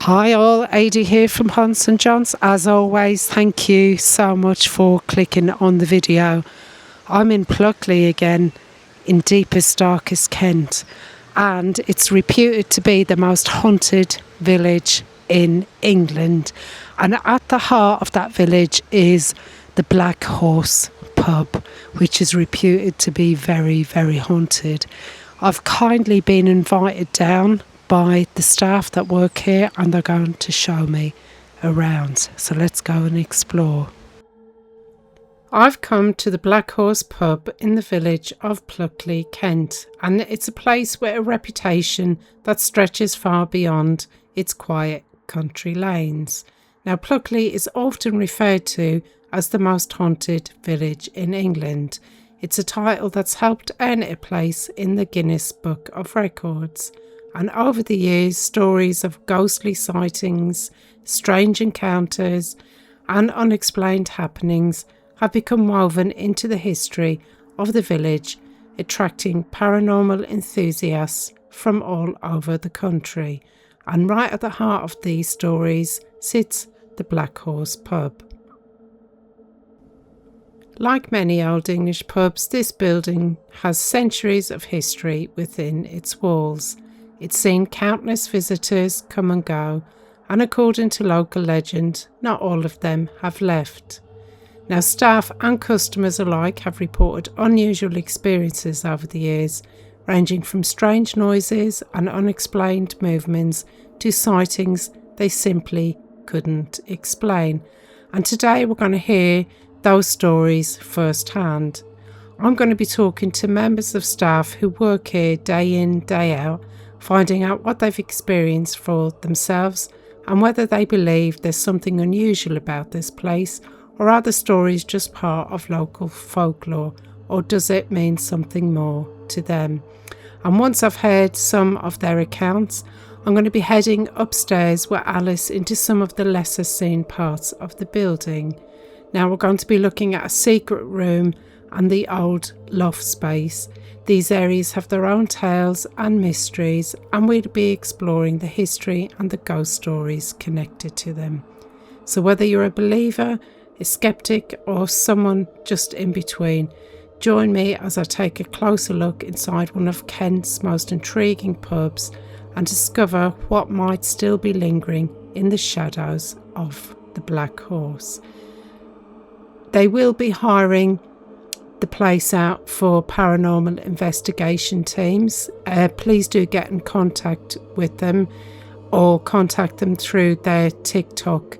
Hi all, Ada here from Hunts and Johns. As always, thank you so much for clicking on the video. I'm in Pluckley again, in deepest, darkest Kent, and it's reputed to be the most haunted village in England. And at the heart of that village is the Black Horse pub, which is reputed to be very, very haunted. I've kindly been invited down by the staff that work here, and they're going to show me around. So let's go and explore. I've come to the Black Horse pub in the village of Pluckley, Kent, and it's a place with a reputation that stretches far beyond its quiet country lanes. Now, Pluckley is often referred to as the most haunted village in England. It's a title that's helped earn it a place in the Guinness Book of Records. And over the years, stories of ghostly sightings, strange encounters, and unexplained happenings have become woven into the history of the village, attracting paranormal enthusiasts from all over the country. And right at the heart of these stories sits the Black Horse pub. Like many old English pubs, this building has centuries of history within its walls. It's seen countless visitors come and go, and according to local legend, not all of them have left. Now, staff and customers alike have reported unusual experiences over the years, ranging from strange noises and unexplained movements to sightings they simply couldn't explain. And today we're going to hear those stories firsthand. I'm going to be talking to members of staff who work here day in, day out, finding out what they've experienced for themselves and whether they believe there's something unusual about this place, or are the stories just part of local folklore, or does it mean something more to them? And once I've heard some of their accounts, I'm going to be heading upstairs with Alice into some of the lesser seen parts of the building. Now we're going to be looking at a secret room and the old loft space. These areas have their own tales and mysteries, and we'll be exploring the history and the ghost stories connected to them. So whether you're a believer, a skeptic, or someone just in between, join me as I take a closer look inside one of Kent's most intriguing pubs and discover what might still be lingering in the shadows of the Black Horse. They will be hiring the place out for paranormal investigation teams. Please do get in contact with them or contact them through their TikTok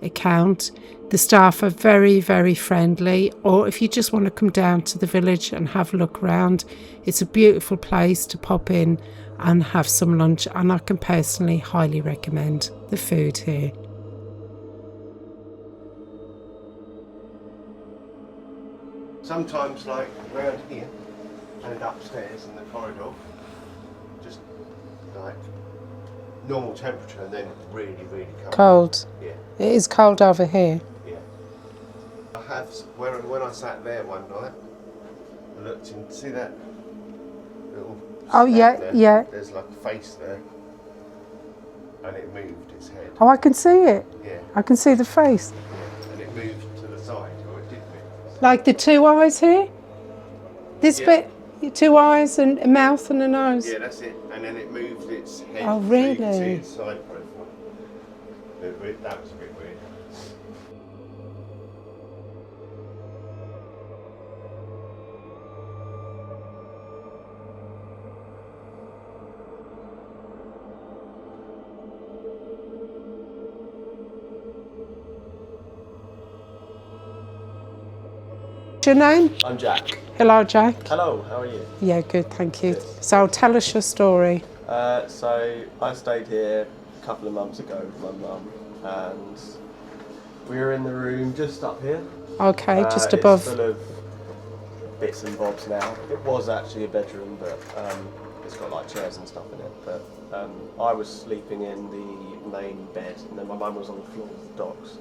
account. The staff are very, very friendly, or if you just want to come down to the village and have a look around, it's a beautiful place to pop in and have some lunch, and I can personally highly recommend the food here. Sometimes, like around here and upstairs in the corridor, just like normal temperature, and then really, really cold. Cold. Yeah. It is cold over here. Yeah. I have, when I sat there one night, I looked and see that little. Oh yeah, there? yeah. There's like a face there, and it moved its head. Oh, I can see it. Yeah. I can see the face. Yeah. And it moved to the side, or it did move. Like the two eyes here? This bit? Two eyes and a mouth and a nose? Yeah, that's it. And then it moved its head. Oh, So really? you can see its side profile. That was a bit weird. What's your name? I'm Jack. Hello, Jack. Hello, how are you? Yeah, good, thank you. So tell us your story. So I stayed here a couple of months ago with my mum, and we were in the room just up here. Okay, just It's above. full of bits and bobs now. It was actually a bedroom, but it's got like chairs and stuff in it. But I was sleeping in the main bed, and then my mum was on the floor with the dogs.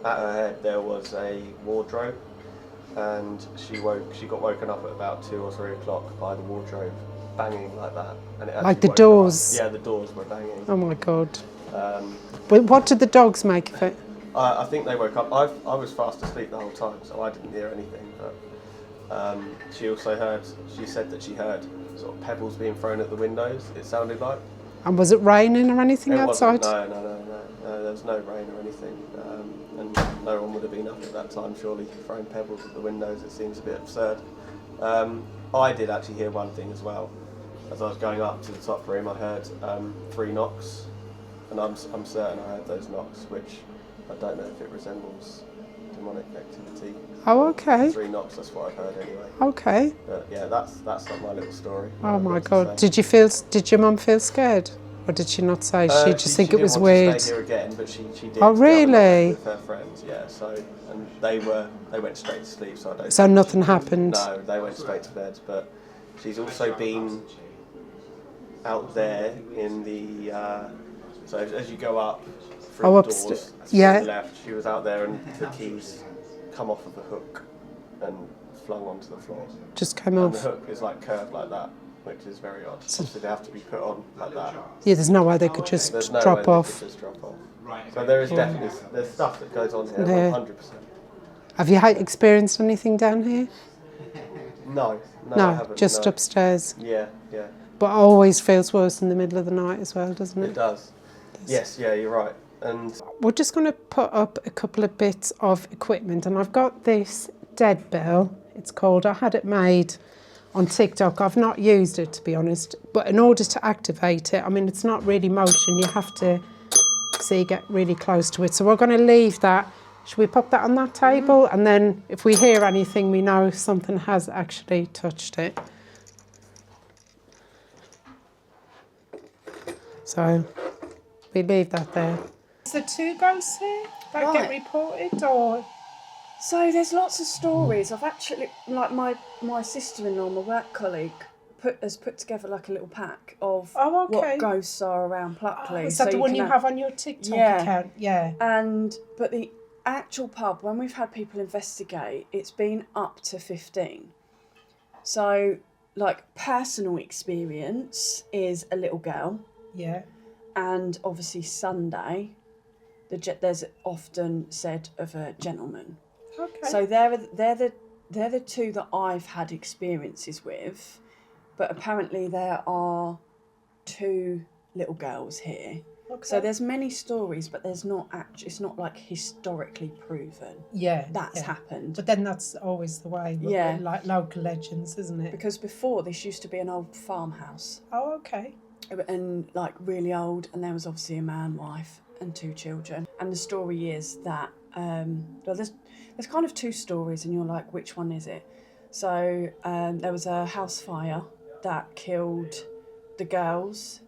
At her head there was a wardrobe, and she got woken up at about 2 or 3 o'clock by the wardrobe banging like that, and it Like the actually woke her up. doors? Yeah, the doors were banging. Oh my God. But what did the dogs make of it? I think they woke up. I was fast asleep the whole time, so I didn't hear anything. But she said that she heard sort of pebbles being thrown at the windows. It sounded like. And was it raining or anything outside? No. There was no rain or anything, and no one would have been up at that time. Surely throwing pebbles at the windows. It seems a bit absurd. I did actually hear one thing as well. As I was going up to the top room, I heard 3 knocks, and I'm certain I heard those knocks, which I don't know if it resembles demonic activity. Oh, okay. 3 knocks, that's what I've heard anyway. Okay. But yeah, that's not my little story. Oh my God! Did your mum feel scared, or did she not say? She just think it was weird. She didn't want to stay here again, but she did. Oh really? With her friends, yeah. So and they went straight to sleep. So I don't. So nothing happened. No, they went straight to bed. But she's also been out there in the. So as you go up through the doors, to the left, she was out there, and the keys come off of the hook and flung onto the floor. Just came and off. The hook is like curved like that, which is very odd. So they have to be put on like that. Yeah, there's no way they could just drop off. So there is definitely there's stuff that goes on here, 100%. Have you experienced anything down here? No, I haven't. Just upstairs. Yeah. But it always feels worse in the middle of the night as well, doesn't it? It does. Yes, yeah, you're right. And we're just going to put up a couple of bits of equipment, and I've got this dead bell. It's called. I had it made on TikTok. I've not used it, to be honest, but in order to activate it, I mean, it's not really motion. You have to get really close to it. So we're going to leave that. Should we pop that on that table? And then if we hear anything, we know something has actually touched it. So we leave that there. Is there 2 ghosts here that get reported, or? So there's lots of stories. I've actually, like my sister-in-law, my work colleague, has put together like a little pack of what ghosts are around Pluckley. Is that the one you have on your TikTok account? Yeah. But the actual pub, when we've had people investigate, it's been up to 15. So, like, personal experience is a little girl. Yeah. And obviously Sunday, there's often said of a gentleman. Okay. So they're the 2 that I've had experiences with, but apparently there are 2 little girls here. Okay. So there's many stories, but there's not it's not like historically proven. Yeah. That's happened. But then that's always the way. Yeah. Like local legends, isn't it? Because before this used to be an old farmhouse. Oh, okay. And like really old, and there was obviously a man, wife, and 2 children. And the story is that there's kind of 2 stories, and you're like, which one is it? So there was a house fire that killed the girls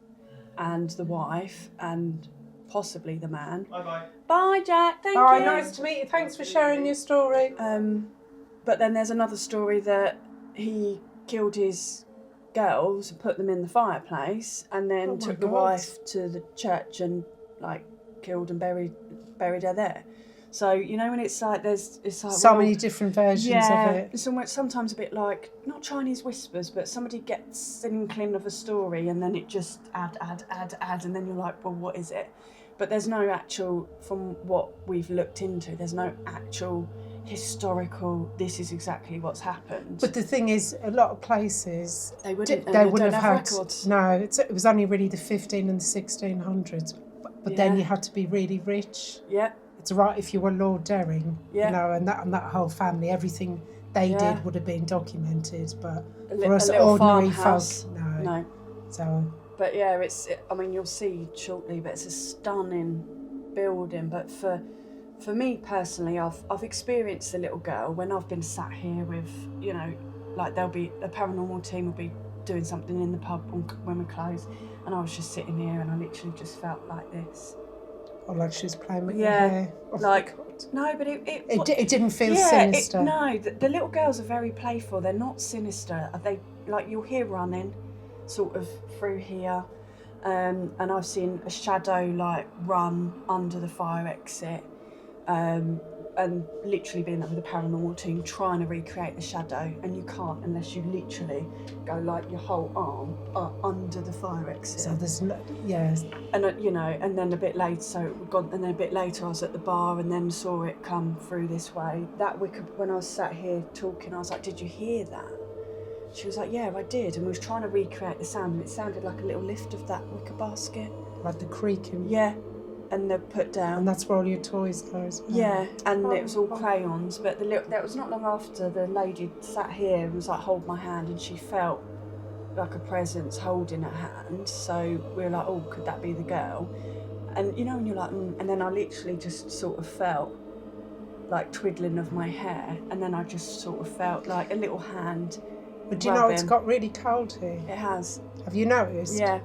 and the wife and possibly the man. Bye, Jack. Thank you. Nice to meet you. Thanks for sharing your story. But then there's another story that he killed his girls and put them in the fireplace, and then took the wife to the church and like killed and buried her there. So you know when it's like it's like so many different versions of it. It's sometimes a bit like not Chinese whispers, but somebody gets an inkling of a story and then it just add, and then you're like, well, what is it? But there's no actual, from what we've looked into, there's no actual historical, this is exactly what's happened. But the thing is, a lot of places they wouldn't have had records. No, it was only really the 15 and the 1600s. But then you had to be really rich. Yeah. It's right if you were Lord Derring, you know, and that whole family, everything they did would have been documented. But for us ordinary folk, no. So. But yeah, I mean, you'll see shortly, but it's a stunning building. But for me personally, I've experienced the little girl when I've been sat here with, you know, like there'll be a paranormal team will be doing something in the pub when we close, and I was just sitting here and I literally just felt like this. Or like she was playing with your hair. Oh, like no, but it didn't feel sinister. No, the little girls are very playful. They're not sinister. They like you'll hear running, sort of through here, and I've seen a shadow like run under the fire exit. and literally being there with the paranormal team trying to recreate the shadow, and you can't unless you literally go like your whole arm under the fire exit. So there's no, yeah. And you know, and then a bit later, and then a bit later I was at the bar and then saw it come through this way. That wicker, when I was sat here talking, I was like, did you hear that? She was like, yeah, I did. And we was trying to recreate the sound, and it sounded like a little lift of that wicker basket. Like the creaking. Yeah. And they're put down. And that's where all your toys go as well. Yeah, and it was all crayons. But that was not long after the lady sat here and was like, hold my hand, and she felt like a presence holding her hand. So we were like, oh, could that be the girl? And you know, when you're like, and then I literally just sort of felt like twiddling of my hair, and then I just sort of felt like a little hand. But do you know it's got really cold here? It has. Have you noticed? Yeah.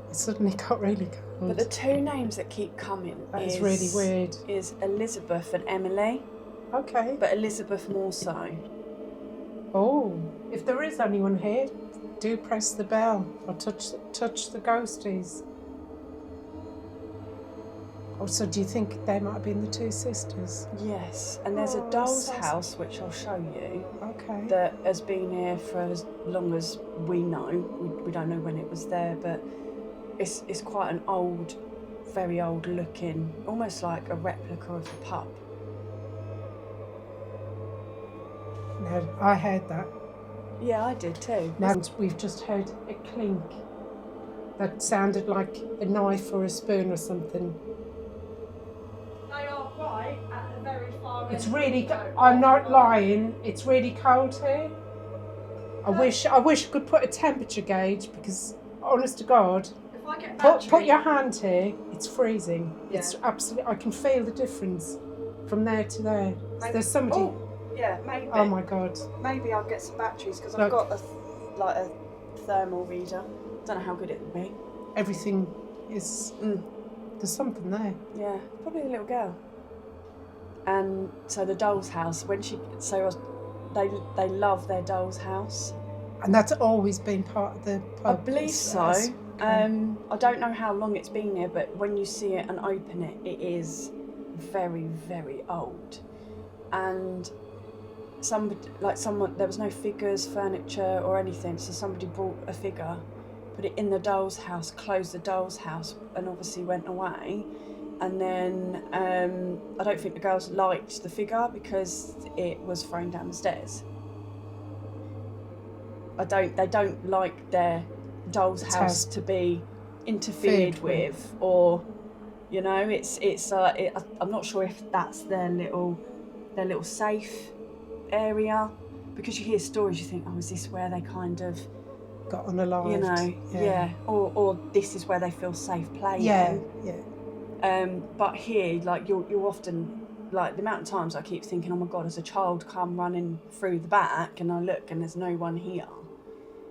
It suddenly got really cold. But the two names that keep coming is really weird. Is Elizabeth and Emily. Okay. But Elizabeth more so. Oh, if there is anyone here, do press the bell or touch the ghosties. Oh, so do you think they might have been the two sisters? Yes, and there's a doll's house, which I'll show you. Okay. That has been here for as long as we know. We don't know when it was there, but it's quite an old, very old looking, almost like a replica of the pub. No, I heard that. Yeah, I did too. Now we've just heard a clink that sounded like a knife or a spoon or something. They are right at the very far end. It's really, I'm not lying, it's really cold here. I wish I could put a temperature gauge, because honest to God, If I get put your hand here, it's freezing. Yeah. It's absolutely, I can feel the difference from there to there. Maybe- There's somebody, Oh, yeah, maybe. oh my God. Maybe I'll get some batteries, because Look. I've got a thermal reader. Don't know how good it will be. Everything is, there's something there. Yeah, probably a little girl. And so the doll's house, they love their doll's house. And that's always been part of the pub. I believe so. Okay. I don't know how long it's been here, but when you see it and open it, it is very, very old. And there was no figures, furniture or anything, so somebody brought a figure, put it in the doll's house, closed the doll's house, and obviously went away. And then I don't think the girls liked the figure because it was thrown down the stairs. They don't like their doll's house to be interfered with, or you know, I'm not sure if that's their little safe area, because you hear stories, you think, oh, is this where they kind of got unalived? You know, yeah. Or this is where they feel safe playing. Yeah. But here, like you're often, like the amount of times I keep thinking, oh my God, has a child come running through the back, and I look and there's no one here.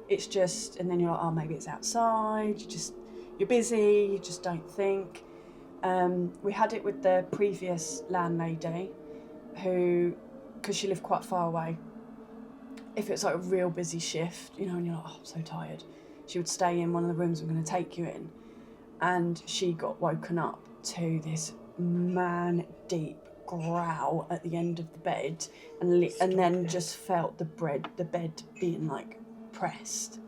It's just, and then you're like, oh, maybe it's outside. You're busy. You just don't think. We had it with the previous landlady, who, because she lived quite far away. If it's like a real busy shift, you know, and you're like, oh, I'm so tired, she would stay in one of the rooms I'm going to take you in, and she got woken up to this man-deep growl at the end of the bed, and then just felt the bed being like pressed.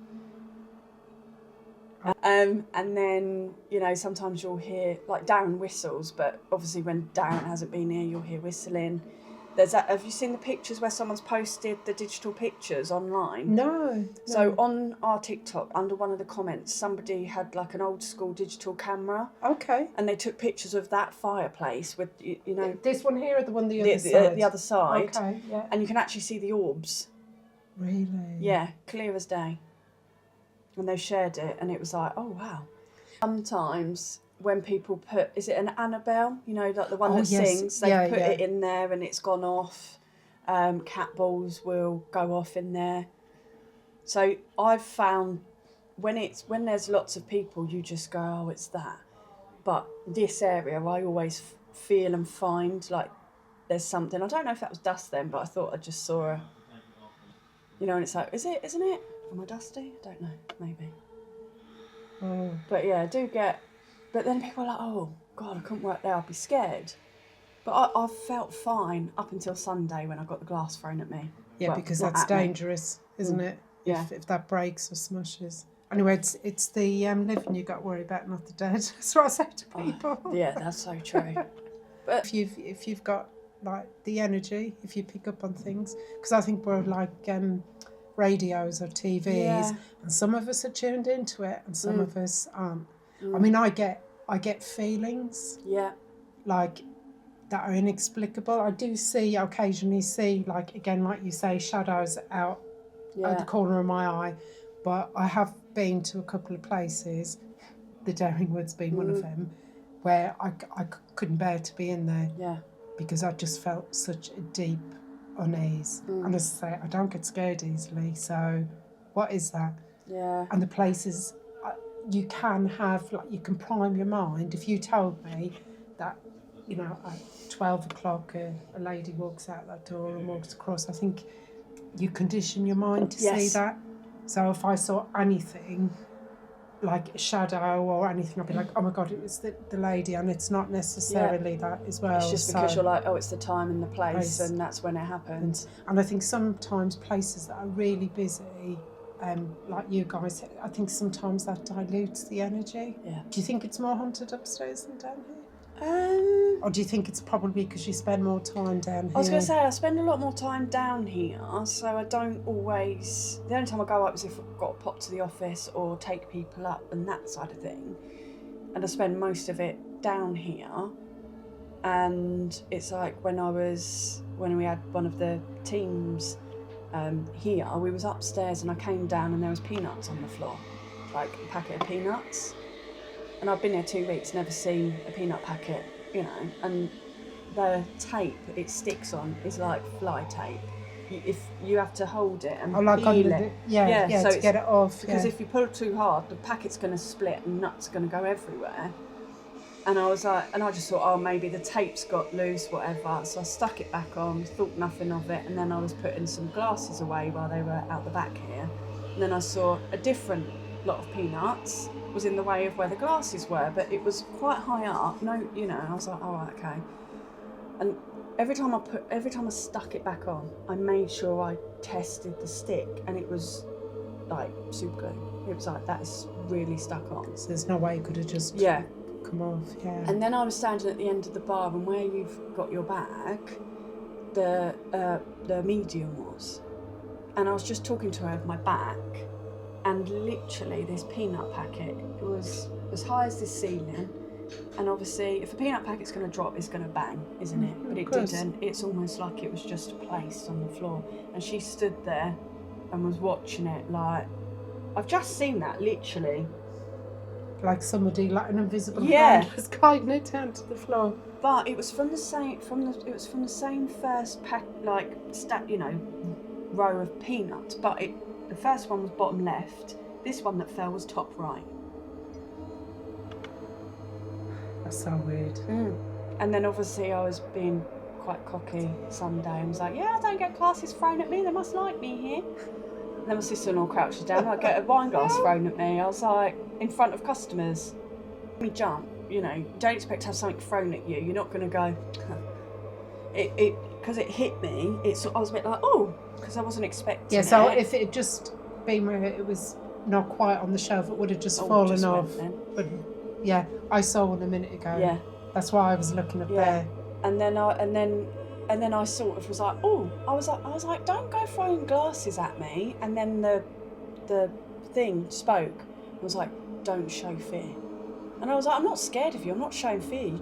And then, you know, sometimes you'll hear, like Darren whistles, but obviously when Darren hasn't been here, you'll hear whistling. Have you seen the pictures where someone's posted the digital pictures online? No. So on our TikTok, under one of the comments, somebody had like an old school digital camera. Okay. And they took pictures of that fireplace with, you know... This one here or the one the other side? The other side. Okay, yeah. And you can actually see the orbs. Really? Yeah, clear as day. And they shared it, and it was like, oh, wow. Sometimes when people put, is it an Annabelle? You know, like the one that sings, they put it in there and it's gone off. Cat balls will go off in there. So I've found when there's lots of people, you just go, oh, it's that. But this area, I always feel and find like there's something. I don't know if that was dust then, but I thought I just saw a, you know, and it's like, is it, isn't it? Am I dusty? I don't know, maybe. But yeah, I do get, but then people are like, oh God, I couldn't work there, I'd be scared. But I felt fine up until Sunday when I got the glass thrown at me. Yeah, Well, because not that's at me. dangerous, isn't it? Yeah. If that breaks or smushes. Anyway, it's the living you got to worry about, not the dead. That's what I say to people. Yeah, that's so true. But if you've got like the energy, if you pick up on things, because I think we're like radios or TVs, Yeah. and some of us are tuned into it, and some of us aren't. I mean, I get feelings yeah, like that are inexplicable. I do occasionally see, like again, like you say, shadows out the corner of my eye, but I have been to a couple of places, the Daringwood's been one of them, where I couldn't bear to be in there. Yeah. Because I just felt such a deep unease. And as I say, I don't get scared easily, so what is that? Yeah. And the places, you can have, like, you can prime your mind. If you told me that, you know, at 12 o'clock a lady walks out that door and walks across, I think you condition your mind to see that. So if I saw anything, like a shadow or anything, I'd be like, oh my God, it was the lady, and it's not necessarily that as well. It's just because you're like, oh, it's the time and the place, and that's when it happens. And I think sometimes places that are really busy, like you guys, I think sometimes that dilutes the energy. Yeah. Do you think it's more haunted upstairs than down here? Or do you think it's probably because you spend more time down here? I was going to say, I spend a lot more time down here, so I don't always... The only time I go up is if I've got to pop to the office or take people up and that side of thing. And I spend most of it down here. And it's like when we had one of the teams here, we was upstairs and I came down and there was peanuts on the floor, like a packet of peanuts. And I've been here 2 weeks, never seen a peanut packet, you know, and the tape it sticks on is like fly tape. If you have to hold it and peel it. So to get it off. Because if you pull too hard, the packet's going to split and nuts are going to go everywhere. And I was like, and I just thought, oh, maybe the tape's got loose, whatever. So I stuck it back on, thought nothing of it, and then I was putting some glasses away while they were out the back here. And then I saw a different lot of peanuts was in the way of where the glasses were, but it was quite high up. No, you know, I was like, oh, right, okay. And every time I stuck it back on, I made sure I tested the stick, and it was like super glue. It was like, that is really stuck on. So there's no way you could have just come off. Yeah. And then I was standing at the end of the bar, and where you've got your bag, the medium was, and I was just talking to her with my back. And literally this peanut packet was as high as this ceiling, and obviously if a peanut packet's going to drop, it's going to bang, isn't it? But it didn't. It's almost like it was just placed on the floor, and she stood there and was watching it like, I've just seen that, literally. Like somebody, like an invisible hand was guiding it down to the floor. But it was from the same first row of peanuts, but the first one was bottom left. This one that fell was top right. That's so weird. And then obviously I was being quite cocky Sunday and was like, yeah, I don't get glasses thrown at me, they must like me here. And then my sister-in-law crouches down, I get a wine glass thrown at me. I was like, in front of customers. Me jump, you know, you don't expect to have something thrown at you. You're not going to go, because it hit me, I was a bit like, oh, because I wasn't expecting it. So if it had just been where it was not quite on the shelf, it would have just fallen off. But yeah, I saw one a minute ago. Yeah. That's why I was looking up there. And then I sort of was like, oh, I was like, don't go throwing glasses at me. And then the thing spoke. I was like, don't show fear. And I was like, I'm not scared of you. I'm not showing fear.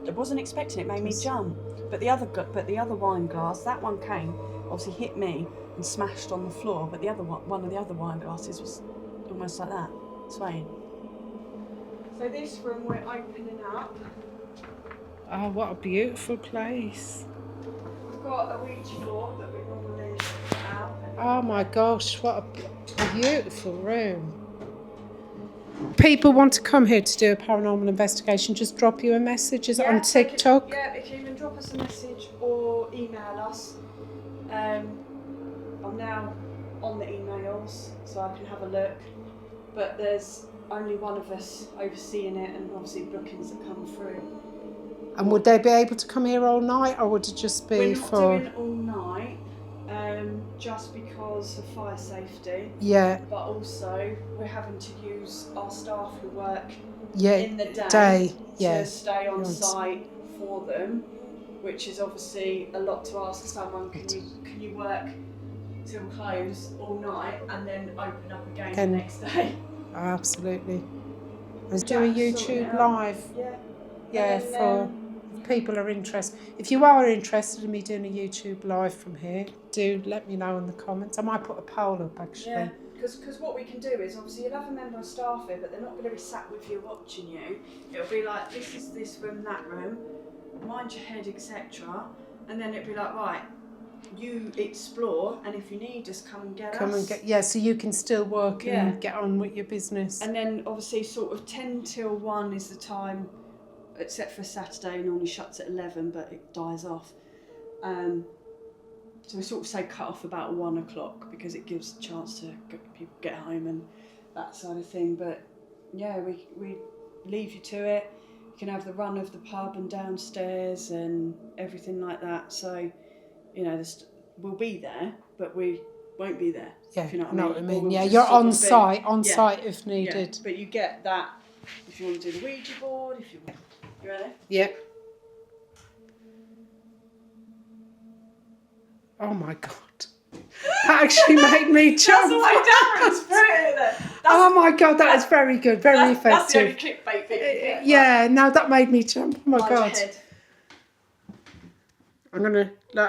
I wasn't expecting it. Made me jump. But the other wine glass, that one came, obviously hit me and smashed on the floor. But the other one of the other wine glasses was almost like that, swaying. So this room we're opening up. Oh, what a beautiful place. We've got a Ouija board that we normally out. Oh my gosh, what a beautiful room. People want to come here to do a paranormal investigation, just drop you a message. Is it on TikTok? If you can drop us a message or email us. I'm now on the emails, so I can have a look. But there's only one of us overseeing it, and obviously bookings that come through. And would they be able to come here all night, or would it just be We're not for... doing all night, just because of fire safety. Yeah. But also, we're having to use our staff who work Yeah. in the Day. to Yeah. stay on site for them, which is obviously a lot to ask someone. Can you work till close all night and then open up again the next day? Absolutely. Let's do a Jack's sorting YouTube it out. live. Yeah. Yeah, And then, for if people are interested. If you are interested in me doing a YouTube live from here, do let me know in the comments. I might put a poll up actually. Yeah, because what we can do is obviously you'll have a member of staff here, but they're not going to be sat with you watching you. It'll be like, this is this room, that room, mind your head, etc. And then it'll be like, right, you explore, and if you need us, come and get us. So you can still work Yeah. and get on with your business. And then obviously sort of 10 till 1 is the time, except for Saturday, it normally shuts at 11, but it dies off. So we sort of say cut off about 1 o'clock because it gives a chance to people get home and that sort of thing. But yeah, we leave you to it. You can have the run of the pub and downstairs and everything like that. So, you know, we'll be there, but we won't be there. Yeah, if you know what I know I what I mean. mean. Or we'll Yeah, just you're sort on of be- site if needed. Yeah, but you get that if you want to do the Ouija board, if you ready? Yeah. Oh my god. That actually made me jump. That's the way Darren's put it there. Oh my god, that is very good, very That's the only effective. clickbait bit. Yeah, no, that made me jump. Oh my Mind your god. head.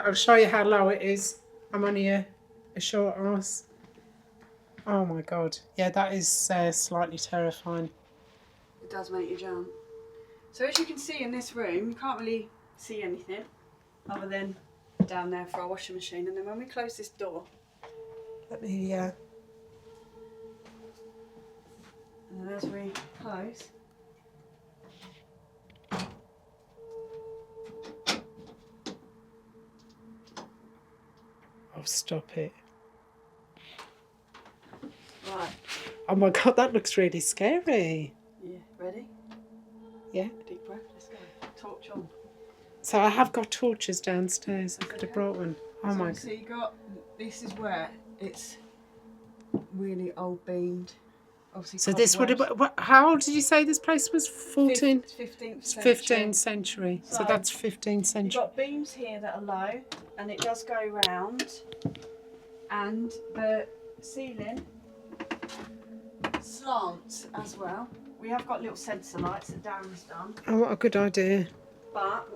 I'll show you how low it is. I'm only a short ass. Oh my god. Yeah, that is slightly terrifying. It does make you jump. So as you can see in this room, you can't really see anything other than down there for our washing machine. And then when we close this door, Let me, and then as we close, oh, stop it. right, Oh my god, that looks really scary. yeah, ready? Yeah. Deep breath, let's go. Torch on. So I have got torches downstairs. I could have brought one. Oh my god. So you got, this is where it's really old beamed. Obviously So this would have... How old did you say this place was? 14? 15th century. 15th century. So that's 15th You've century. got beams here that are low, and it does go round, and the ceiling slants as well. We have got little sensor lights that Darren's done, Oh, what a good idea. but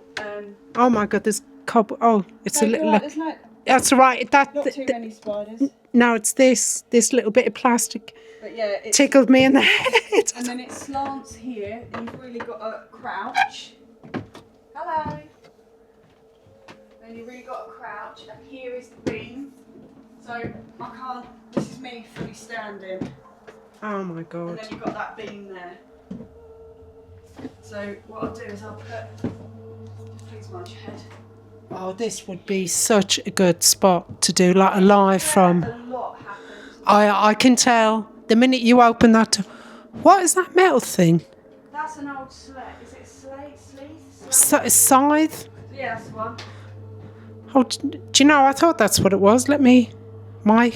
Oh my god, there's oh, it's a little... there's not That's right. too many spiders, No, it's this little bit of plastic but yeah, it's, tickled me in the head. and then it slants here, and you've really got to crouch. Hello. Then you've really got to crouch, and here is the beam. So I can't. This is me fully standing. Oh my And god. then you've got that beam there. So what I'll do is I'll put, please mind your head. Oh, this would be such a good spot to do like a live from. A lot happens. I can tell the minute you open that. What is that metal thing? That's an old slate. Is it sleeve? Scythe? Yeah, that's the one. Oh, do you know? I thought that's what it was. My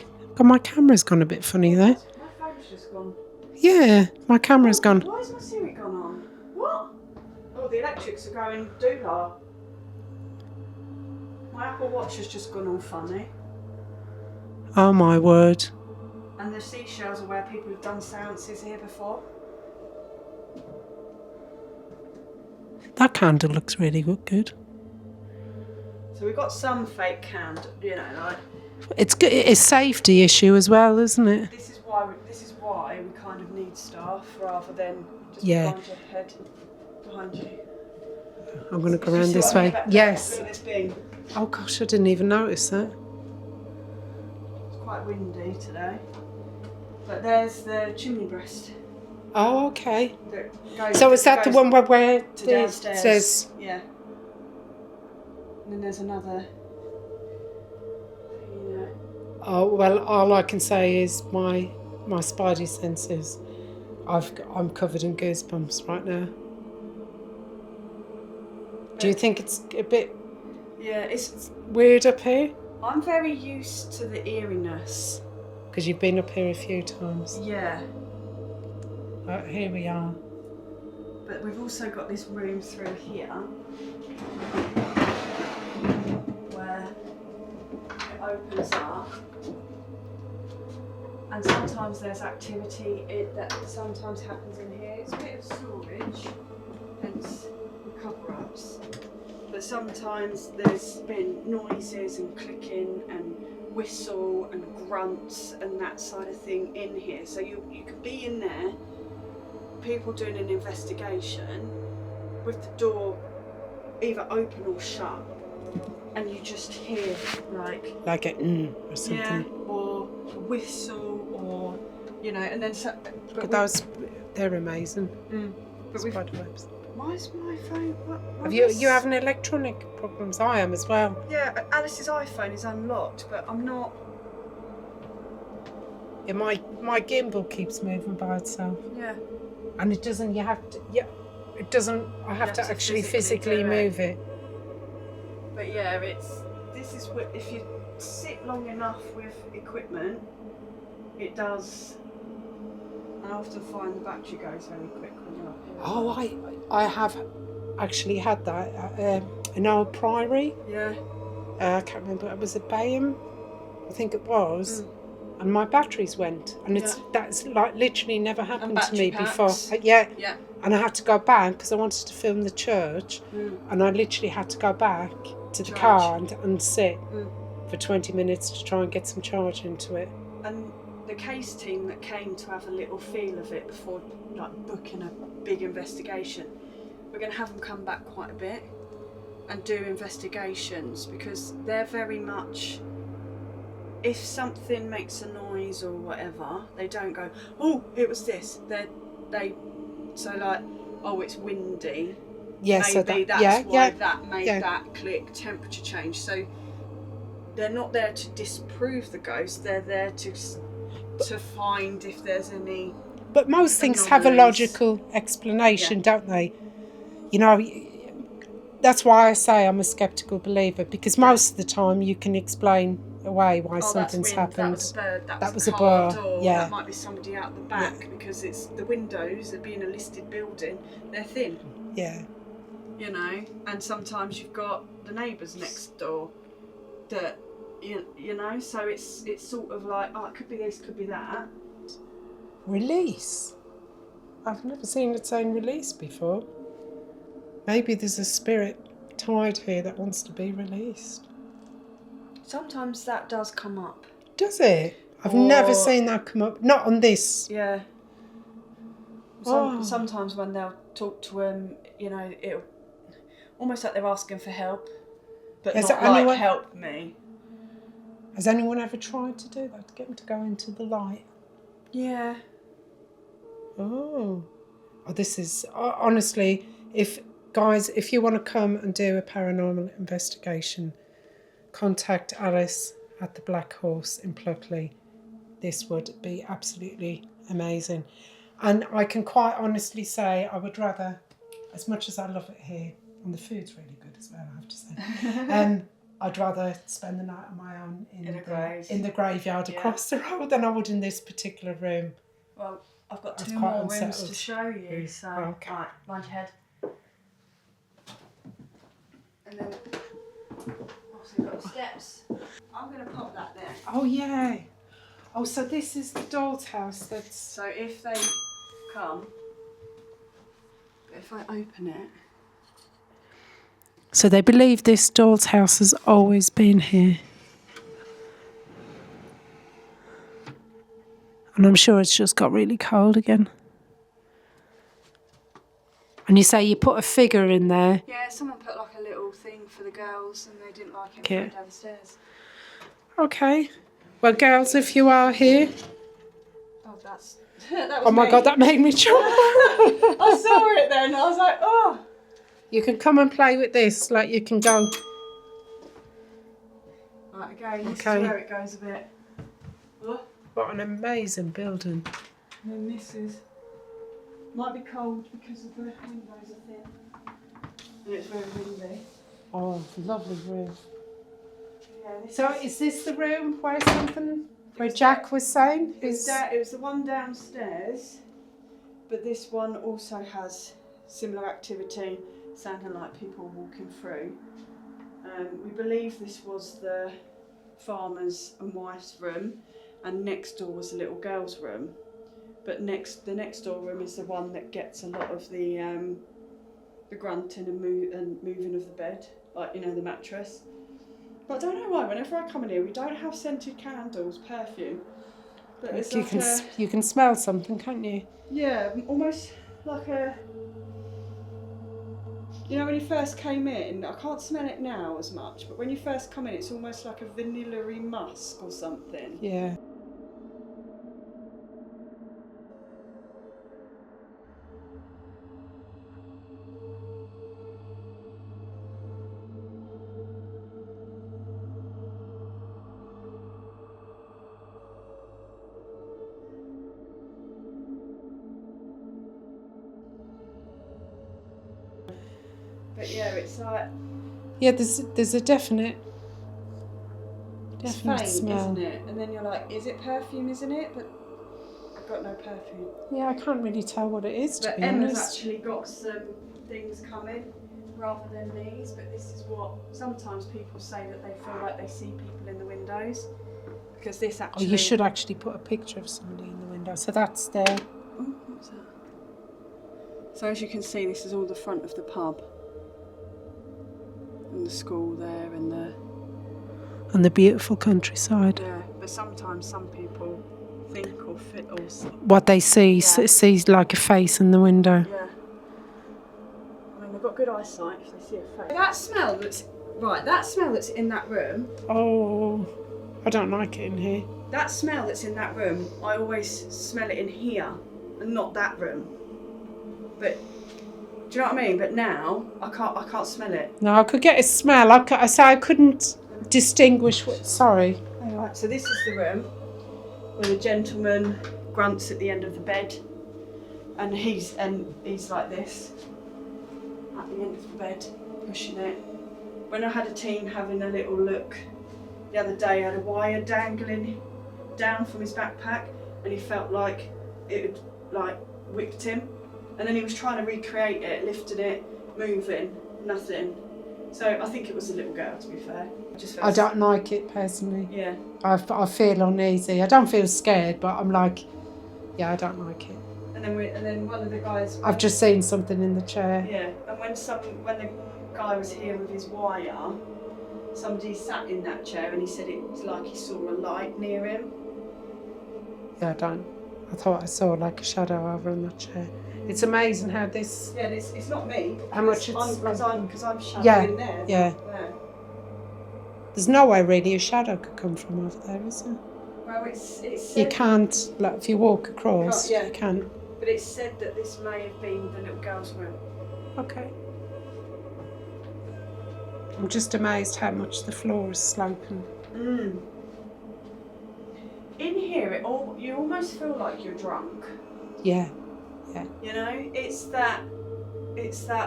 camera's gone a bit funny there. My phone's just gone. Yeah, my camera's gone. Why is my Siri gone on? What? Oh, the electrics are going doolah. My Apple Watch has just gone all funny. Oh my word. And the seashells are where people have done seances here before. That candle looks really good. So we've got some fake candle, you know, like. It's good. It's a safety issue as well, isn't it? This is why we kind of need staff rather than just Yeah. behind your head, behind you. I'm going to go You around see this what I mean way. about Yes. this beam? Oh gosh, I didn't even notice that. It's quite windy today. But there's the chimney breast. Oh, okay. That goes, So is that the goes one where to it downstairs? says... Yeah. And then there's another. Yeah. Oh, well, all I can say is my spidey senses. I'm covered in goosebumps right now. Do you think it's a bit Yeah, it's. weird up here? I'm very used to the eeriness. Because you've been up here a few times. Yeah. Right, here we are. But we've also got this room through here where it opens up, and sometimes there's activity that sometimes happens in here. It's a bit of storage, hence the cover-ups. But sometimes there's been noises and clicking and whistle and grunts and that side of thing in here. So you could be in there, people doing an investigation with the door either open or shut, and you just hear like a or something. Yeah, or a whistle, or and then But those, they're amazing. But Spider webs. why is my phone? Have you having electronic problems? I am as well. Yeah, Alice's iPhone is unlocked, but I'm not. Yeah, my gimbal keeps moving by itself. Yeah. And it doesn't. You have to. Yeah, it doesn't. I have to actually physically move it. But yeah, this is what, if you sit long enough with equipment, it does. I often find the battery goes very quick when you're up here. Oh, I have actually had that an old priory. Yeah. I can't remember. It was at Bayham, I think it was. And my batteries went, and that's like literally never happened to me before. Yeah. And I had to go back because I wanted to film the church, and I literally had to go back to the car and sit for 20 minutes to try and get some charge into it. And the case team that came to have a little feel of it before booking a big investigation, we're going to have them come back quite a bit and do investigations, because they're very much, if something makes a noise or whatever, they don't go, oh, it was this. So like, oh, it's windy. Yeah, maybe that's why that made that click, temperature change. So they're not there to disprove the ghost. They're there to find if there's any. But most things have a logical explanation, don't they? That's why I say I'm a sceptical believer, because most of the time you can explain away why something's happened. That was a bird. Door. Yeah. That might be somebody out the back, because it's the windows that being a listed building, they're thin. Yeah. And sometimes you've got the neighbours next door that so it's sort of like, oh, it could be this, could be that. Release. I've never seen it saying release before. Maybe there's a spirit tied here that wants to be released. Sometimes that does come up. Does it? I've never seen that come up. Not on this. Yeah. Sometimes when they'll talk to him, it'll almost like they're asking for help, but not help me. Has anyone ever tried to do that, to get them to go into the light? Yeah. Oh, this is honestly, if you want to come and do a paranormal investigation, contact Alice at the Black Horse in Pluckley. This would be absolutely amazing. And I can quite honestly say I would rather, as much as I love it here, and the food's really good as well, I have to say, I'd rather spend the night on my own in the graveyard across the road than I would in this particular room. Well, I've got two more rooms to show you, so okay. Right, mind your head. And then also you've got the steps. I'm going to pop that there. Oh yeah. Oh, so this is the doll's house. So if they come, if I open it. So they believe this doll's house has always been here. And I'm sure it's just got really cold again. And you say you put a figure in there? Yeah, someone put like a little thing for the girls and they didn't like it going down the stairs. Okay. Well, girls, if you are here... Oh, that was Oh my God, that made me jump. I saw it then, I was like, oh. You can come and play with this, like you can go... Right, again, this is where it goes a bit. Oh. What an amazing building. And then this is... Might be cold because of the windows are thin. and it's very windy. Oh, lovely roof. Yeah, So is this the room where Jack was saying? It was the one downstairs, but this one also has similar activity, sounding like people walking through. We believe this was the farmer's and wife's room, and next door was the little girl's room. But the next door room is the one that gets a lot of the grunting and moving of the bed, like, you know, the mattress. But I don't know why, whenever I come in here, we don't have scented candles, perfume. But it's You can smell something, can't you? yeah, almost like a... You know, when you first came in, I can't smell it now as much, but when you first come in, it's almost like a vanilla-y musk or something. Yeah. But yeah, it's like... Yeah, there's a definite It's faint, smell. isn't it? And then you're like, is it perfume, isn't it? But I've got no perfume. Yeah, I can't really tell what it is, to But be Emma's honest. actually got some things coming rather than these, but this is what sometimes people say, that they feel like they see people in the windows. Because this Oh, actually... you should actually put a picture of somebody in the window. So that's there. Oh, what's that? So as you can see, this is all the front of the pub. And the school there and the... And the beautiful countryside. Yeah, but sometimes some people think or fit or... What they see, Yeah. sees like a face in the window. Yeah. I mean, they've got good eyesight if they see a face. That smell that's... Right, that smell that's in that room... Oh, I don't like it in here. That smell that's in that room, I always smell it in here and not that room. But... Do you know what I mean? But now, I can't smell it. No, I could get a smell. I couldn't distinguish what... Sorry. Alright, so this is the room where the gentleman grunts at the end of the bed, and he's like this at the end of the bed, pushing it. When I had a team having a little look the other day, I had a wire dangling down from his backpack, and he felt like it had like whipped him, and then he was trying to recreate it, lifting it, moving, nothing. So I think it was a little girl, to be fair. I don't like it personally. Yeah. I feel uneasy. I don't feel scared, but I'm like, yeah, I don't like it. And then one of the guys... I've just seen something in the chair. Yeah, and when the guy was here with his wire, somebody sat in that chair and he said it was like he saw a light near him. Yeah, I thought I saw like a shadow over in that chair. It's amazing how this... Yeah, it's not me. How much it's... Because I'm shadowing Yeah, there. yeah. There's no way really a shadow could come from over there, is there? Well, it's You said, can't, like, if you walk across, Yeah. you can't. but it's said that this may have been the little girl's room. Okay. I'm just amazed how much the floor is sloping. In here, you almost feel like you're drunk. Yeah, yeah. You know, it's that.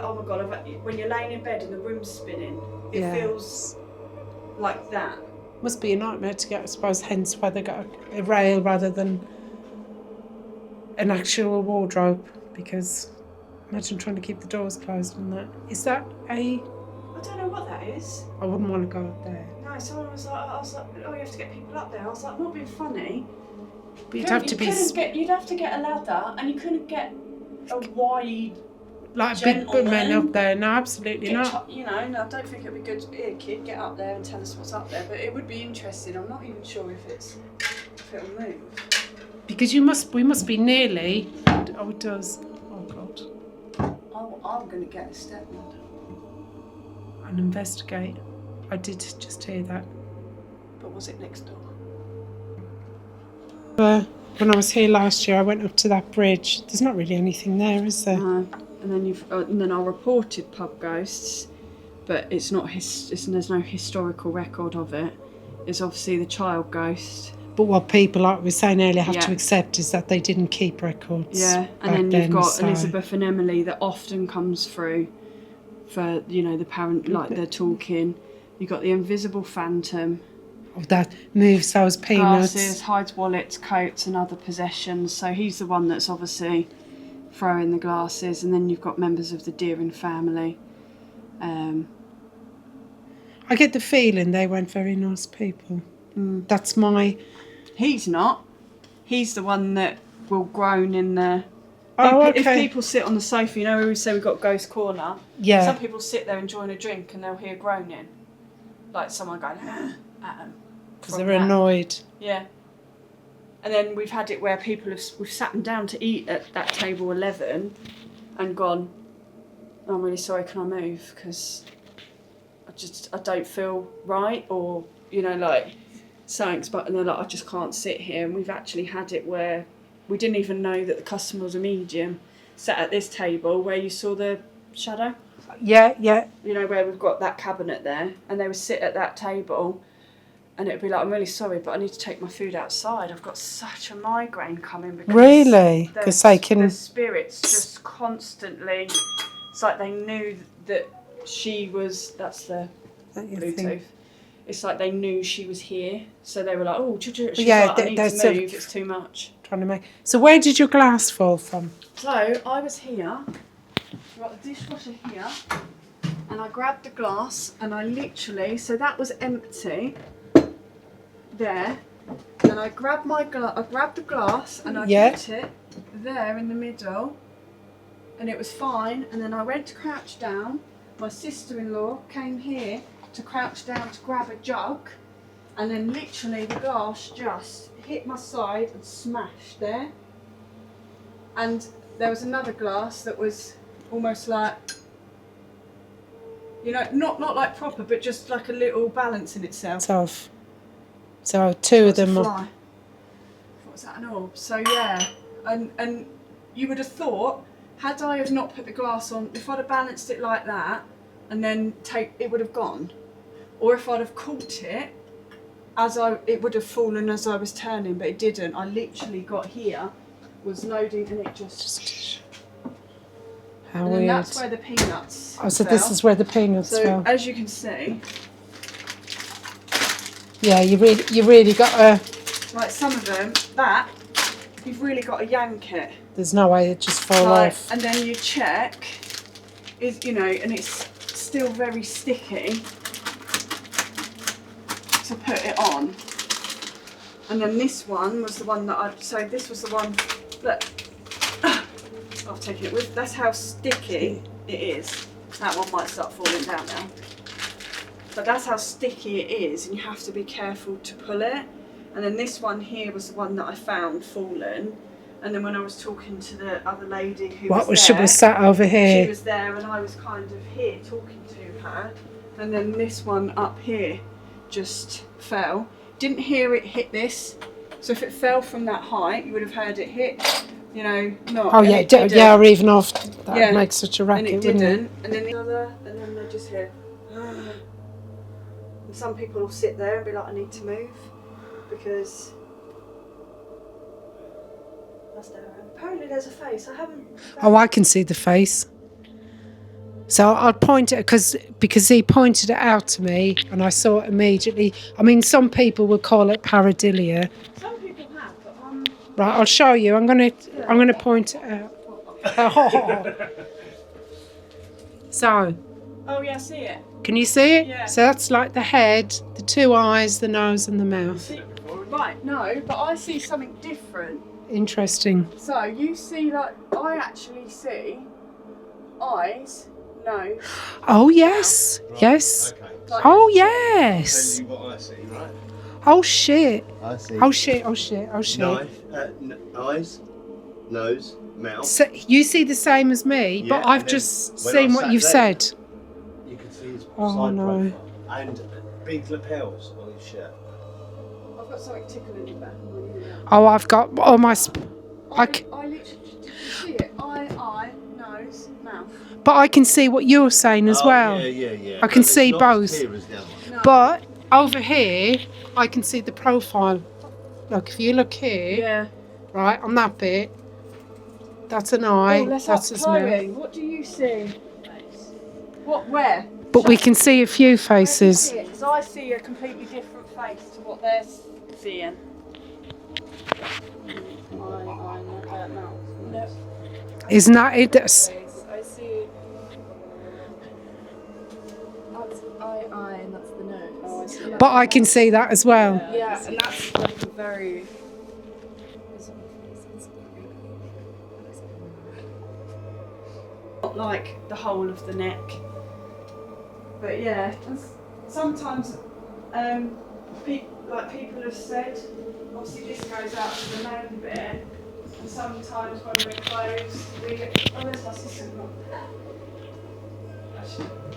Oh my God! When you're laying in bed and the room's spinning, it Yeah. feels like that. Must be a nightmare to get, I suppose, hence why they got a rail rather than an actual wardrobe, because imagine trying to keep the doors closed and that. Is that I don't know what that is. I wouldn't want to go up there. No, someone was like, oh, you have to get people up there. I was like, not being funny. But you'd have to be... You'd have to get a ladder, and you couldn't get a wide... Like a big gentleman. men up there. No, absolutely not. You know, no, I don't think it'd be good. Here, kid, get up there and tell us what's up there. But it would be interesting. I'm not even sure if it'll move. Because we must be nearly... Oh, it does. Oh, God. I'm going to get a step ladder. And investigate. I did just hear that. But was it next door? When I was here last year, I went up to that bridge. There's not really anything there, is there? No. And then I reported pub ghosts, but it's not there's no historical record of it. It's obviously the child ghost. But what people, like we were saying earlier, have Yeah. to accept is that they didn't keep records. Yeah, and back then then, you've got so- Elizabeth and Emily that often comes through for, you know, the parent, like they're talking. You've got the invisible phantom. Oh, that moves those peanuts. Glasses, hides wallets, coats and other possessions. So he's the one that's obviously throwing the glasses. And then you've got members of the Deering family. I get the feeling they weren't very nice people. That's my... He's not. He's the one that will groan in the... Oh, okay. If people sit on the sofa, you know, we say we've got ghost corner. Yeah. Some people sit there enjoying a drink and they'll hear groaning. Like someone going at them. Because they're annoyed. Yeah. And then we've had it where we've sat them down to eat at that table 11 and gone, oh, I'm really sorry, can I move? Because I don't feel right, or, you know, like, something's, but, and they're like, I just can't sit here. And we've actually had it where we didn't even know that the customer was a medium, sat at this table where you saw the shadow. Yeah, yeah. You know, where we've got that cabinet there, and they would sit at that table, and it'd be like, I'm really sorry, but I need to take my food outside. I've got such a migraine coming because Really? Because they can... the spirits just constantly, it's like they knew that she was, that's the Bluetooth. It's like they knew she was here, so they were like, oh, she's like, I need to move, it's too much. Trying to make... So where did your glass fall from? So I was here, got the dishwasher here, and I grabbed the glass, and I literally, so that was empty there, and I grabbed the glass and I put it there in the middle, and it was fine. And then I went to crouch down. My sister-in-law came here to crouch down to grab a jug, and then literally the glass just hit my side and smashed there. And there was another glass that was almost like, you know, not like proper, but just like a little balance in itself. Tough. So two of them. What was that, an orb? So yeah, and you would have thought, had I have not put the glass on, if I'd have balanced it like that, and then it would have gone, or if I'd have caught it, it would have fallen as I was turning, but it didn't. I literally got here, was loading, and it just. How and weird. then that's where the peanuts. Oh, so this is where the peanuts fell. So as you can see. Yeah, you really got to... Like some of them, you've really got to yank it. There's no way it just fall off. And then you check, you know, and it's still very sticky to put it on. And then this one was the one that so this was the one that I've taken it with. That's how sticky it is. That one might start falling down now. But that's how sticky it is, and you have to be careful to pull it. And then this one here was the one that I found fallen. And then when I was talking to the other lady who She was sat over here. She was there, and I was kind of here talking to her. And then this one up here just fell. Didn't hear it hit this. So if it fell from that height, you would have heard it hit, you know, not. Oh yeah, or even off. That would make such a racket, and it wouldn't didn't. it? And then the other, and then they just hear. And some people will sit there and be like, I need to move because that's there. Apparently there's a face. I haven't. Oh, I can see the face. So I'll point it because he pointed it out to me, and I saw it immediately. I mean, some people would call it pareidolia. Some people have, but right, I'll show you. I'm gonna point it out. So. Oh yeah, I see it. Can you see it? Yeah. So that's like the head, the two eyes, the nose, and the mouth. Right, no, but I see something different. Interesting. So you see, like, I actually see eyes, nose. Oh yes, Right. yes. Okay. Like, Oh yes. Tell you what I see, right? Oh shit. I see. Oh shit. Oh shit. Oh shit. Eyes, nose, mouth. So you see the same as me, Yeah, but I've and then just when seen I what sat you've there, said. You can see his Oh, side no. profile and big lapels on his shirt. I've got something tickling in the back of my ear. Oh, I've got all my. I literally see it. Eye, nose, mouth. But I can see what you're saying as well. Yeah. I can But see it's not both. as clear as the other one. No. But over here, I can see the profile. Look, if you look here, Yeah. right on that bit, that's an eye. Oh, let's that's up his mouth. Chloe. What do you see? What? Where? But we can see a few faces. Because I see a completely different face to what they're seeing. No. Isn't that it? I see. That's eye, and that's the nose. Oh, I see. But I can see that as well. Yeah, and that's like a very. Not like the whole of the neck. But yeah, sometimes people have said, obviously this goes out to the main bit, and sometimes when we're closed, there's my sister.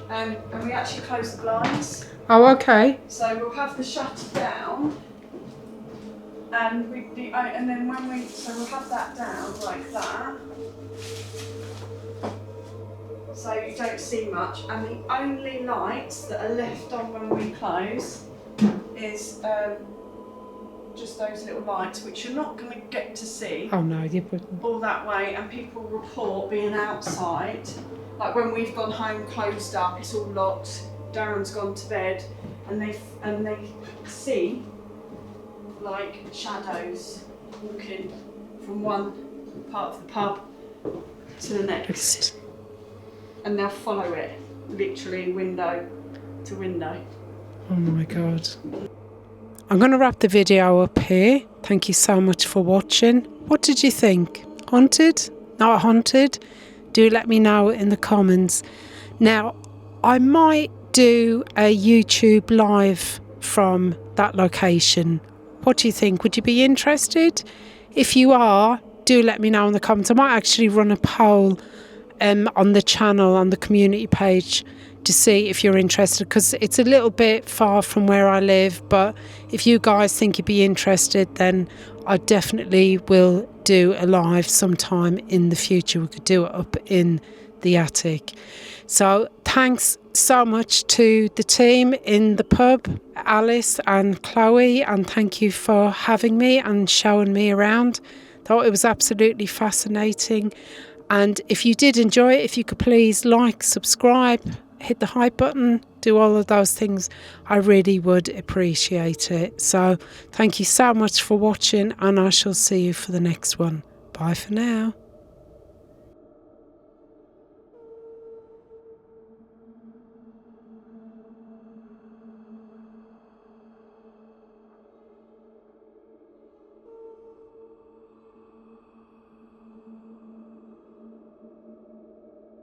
And we actually close the blinds. Oh, okay. So we'll have the shutter down, and then we'll have that down like that. So you don't see much, and the only lights that are left on when we close is just those little lights, which you're not going to get to see Oh no, you wouldn't. all that way, and people report being outside. Like when we've gone home, closed up, it's all locked, Darren's gone to bed, and they see like shadows walking from one part of the pub to the next. And they'll follow it, literally window to window. Oh my God. I'm going to wrap the video up here. Thank you so much for watching. What did you think? Haunted? Not haunted? Do let me know in the comments. Now, I might do a YouTube live from that location. What do you think? Would you be interested? If you are, do let me know in the comments. I might actually run a poll on the channel, on the community page, to see if you're interested, because it's a little bit far from where I live. But if you guys think you'd be interested, then I definitely will do a live sometime in the future. We could do it up in the attic. So thanks so much to the team in the pub, Alice and Chloe, and thank you for having me and showing me around. Thought it was absolutely fascinating. And if you did enjoy it, if you could please like, subscribe, hit the hype button, do all of those things, I really would appreciate it. So thank you so much for watching, and I shall see you for the next one. Bye for now.